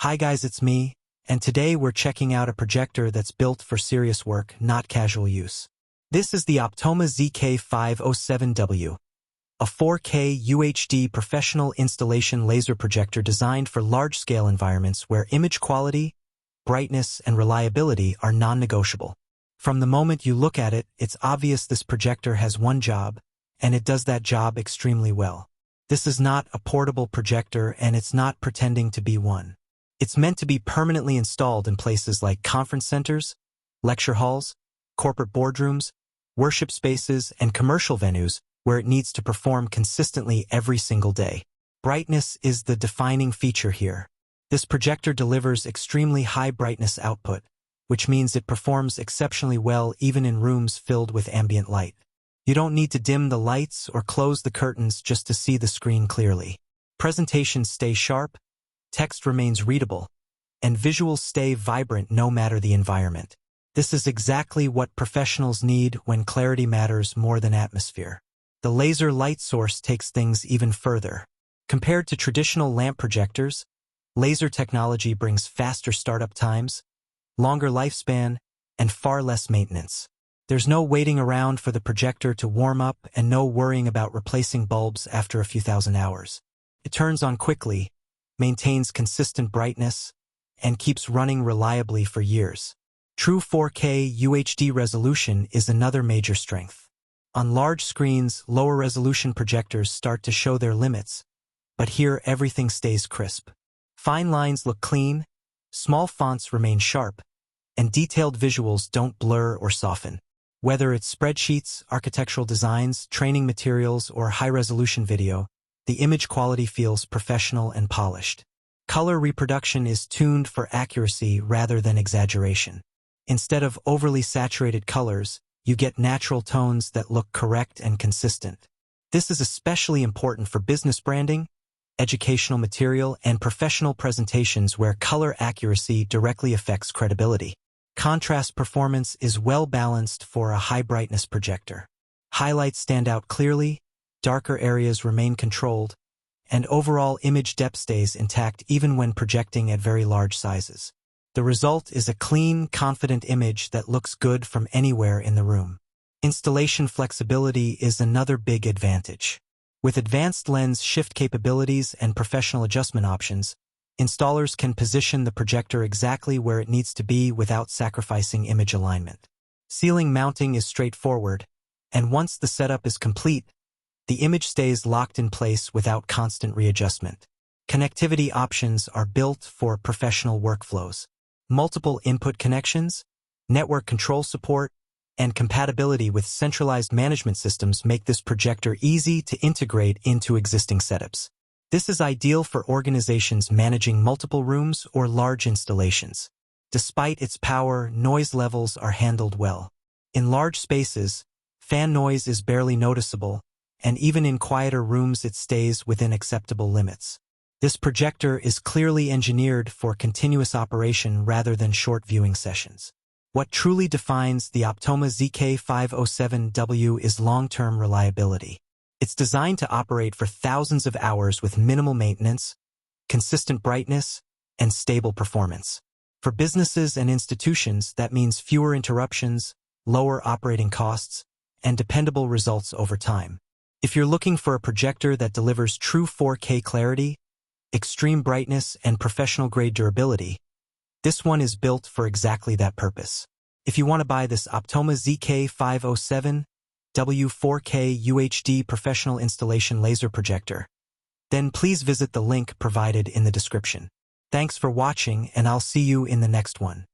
Hi guys, it's me, and today we're checking out a projector that's built for serious work, not casual use. This is the Optoma ZK507-W, a 4K UHD professional installation laser projector designed for large-scale environments where image quality, brightness, and reliability are non-negotiable. From the moment you look at it, it's obvious this projector has one job, and it does that job extremely well. This is not a portable projector, and it's not pretending to be one. It's meant to be permanently installed in places like conference centers, lecture halls, corporate boardrooms, worship spaces, and commercial venues where it needs to perform consistently every single day. Brightness is the defining feature here. This projector delivers extremely high brightness output, which means it performs exceptionally well even in rooms filled with ambient light. You don't need to dim the lights or close the curtains just to see the screen clearly. Presentations stay sharp, text remains readable, and visuals stay vibrant no matter the environment. This is exactly what professionals need when clarity matters more than atmosphere. The laser light source takes things even further. Compared to traditional lamp projectors, laser technology brings faster startup times, longer lifespan, and far less maintenance. There's no waiting around for the projector to warm up and no worrying about replacing bulbs after a few thousand hours. It turns on quickly, maintains consistent brightness, and keeps running reliably for years. True 4K UHD resolution is another major strength. On large screens, lower resolution projectors start to show their limits, but here everything stays crisp. Fine lines look clean, small fonts remain sharp, and detailed visuals don't blur or soften. Whether it's spreadsheets, architectural designs, training materials, or high-resolution video, the image quality feels professional and polished. Color reproduction is tuned for accuracy rather than exaggeration. Instead of overly saturated colors, you get natural tones that look correct and consistent. This is especially important for business branding, educational material, and professional presentations where color accuracy directly affects credibility. Contrast performance is well balanced for a high-brightness projector. Highlights stand out clearly, darker areas remain controlled, and overall image depth stays intact even when projecting at very large sizes. The result is a clean, confident image that looks good from anywhere in the room. Installation flexibility is another big advantage. With advanced lens shift capabilities and professional adjustment options, installers can position the projector exactly where it needs to be without sacrificing image alignment. Ceiling mounting is straightforward, and once the setup is complete, the image stays locked in place without constant readjustment. Connectivity options are built for professional workflows. Multiple input connections, network control support, and compatibility with centralized management systems make this projector easy to integrate into existing setups. This is ideal for organizations managing multiple rooms or large installations. Despite its power, noise levels are handled well. In large spaces, fan noise is barely noticeable, and even in quieter rooms it stays within acceptable limits. This projector is clearly engineered for continuous operation rather than short viewing sessions. What truly defines the Optoma ZK507-W is long-term reliability. It's designed to operate for thousands of hours with minimal maintenance, consistent brightness, and stable performance. For businesses and institutions, that means fewer interruptions, lower operating costs, and dependable results over time. If you're looking for a projector that delivers true 4K clarity, extreme brightness, and professional-grade durability, this one is built for exactly that purpose. If you want to buy this Optoma ZK507-W 4K UHD professional installation laser projector, then please visit the link provided in the description. Thanks for watching, and I'll see you in the next one.